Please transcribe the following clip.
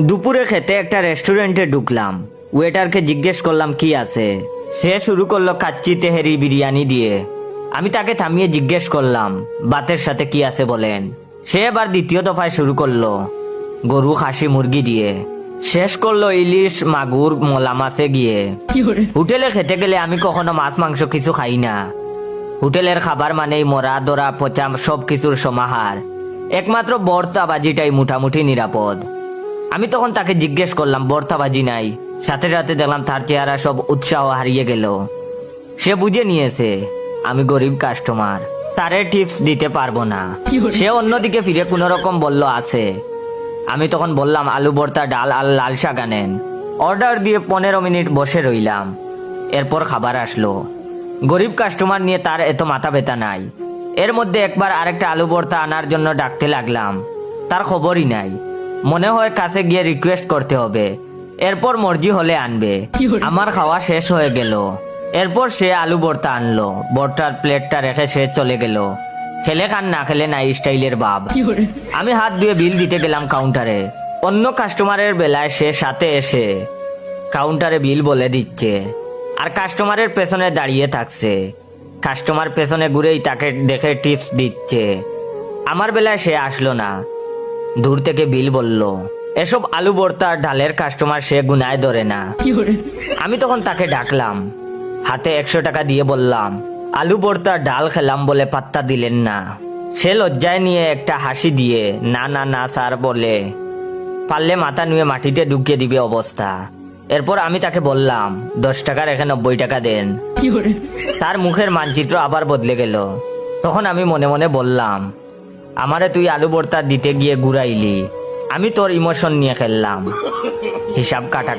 দুপুরে খেতে একটা রেস্টুরেন্টে ঢুকলাম। ওয়েটারকে জিজ্ঞেস করলাম কি আছে। সে শুরু করলো কাচ্চি তেহেরি বিরিয়ানি দিয়ে। আমি তাকে থামিয়ে জিজ্ঞেস করলাম ভাতের সাথে কি আছে বলেন। সে এবার দ্বিতীয় দফায় শুরু করলো গরু খাসি মুরগি দিয়ে। শেষ করলো ইলিশ মাগুর মলা মাছে গিয়ে। হোটেলে খেতে গেলে আমি কখনো মাছ মাংস কিছু খাই না। হোটেলের খাবার মানেই মরা দরা পচা সব কিছুর সমাহার। একমাত্র ভর্তা ভাজিটাই মোটামুটি নিরাপদ। আমি তখন তাকে জিজ্ঞেস করলাম ভর্তা ভাজি নাই। সাথে সাথে দেখলাম তার চেহারা সব উৎসাহ হারিয়ে গেল। সে বুঝে নিয়েছে আমি গরিব কাস্টমার, তারে টিপস দিতে পারবো না। সে অন্যদিকে ফিরে কোন রকম বলল আছে। আমি তখন বললাম আলু ভর্তা ডাল আর লাল শাক আনেন। অর্ডার দিয়ে 15 মিনিট বসে রইলাম। এরপর খাবার আসলো। গরিব কাস্টমার নিয়ে তার এত মাথা ব্যথা নাই। এর মধ্যে একবার আরেকটা আলু ভর্তা আনার জন্য ডাকতে লাগলাম, তার খবরই নাই। মনে হয় কাছে গিয়ে রিকোয়েস্ট করতে হবে, এরপর মর্জি হলে আনবে। আমার খাওয়া শেষ হয়ে গেল। এরপর সে আলু ভর্তা আনলো। ভর্তার প্লেটটা রেখে সে চলে গেল। ছেলে খান না খেলে নাই স্টাইলের বাপ। আমি হাত ধুয়ে বিল দিতে গেলাম কাউন্টারে। অন্য কাস্টমারের বেলায় সে সাথে এসে কাউন্টারে বিল বলে দিচ্ছে আর কাস্টমারের পেছনে দাঁড়িয়ে থাকছে। কাস্টমার পেছনে ঘুরেই তাকে দেখে টিপস দিচ্ছে। আমার বেলায় সে আসলো না, দূর থেকে বিল বলল। এসব আলু ভর্তা ডালের কাস্টমার সে গুনায় ধরে না। আমি তখন তাকে ডাকলাম, হাতে 100 টাকা দিয়ে বললাম আলু ভর্তা ডাল খেলাম বলে পাত্তা দিলেন না। সে লজ্জায় নিয়ে একটা হাসি দিয়ে না না না স্যার বলে পারলে মাথা নুয়ে মাটিতে ঢুকিয়ে দিবে অবস্থা। এরপর আমি তাকে বললাম 10 টাকা রেখে 90 টাকা দেন। তার মুখের মানচিত্র আবার বদলে গেল। তখন আমি মনে মনে বললাম আমারে তুই আলু ভর্তা দিতে গিয়ে ঘুরাইলি, আমি তোর ইমোশন নিয়ে খেললাম। হিসাব কাটা।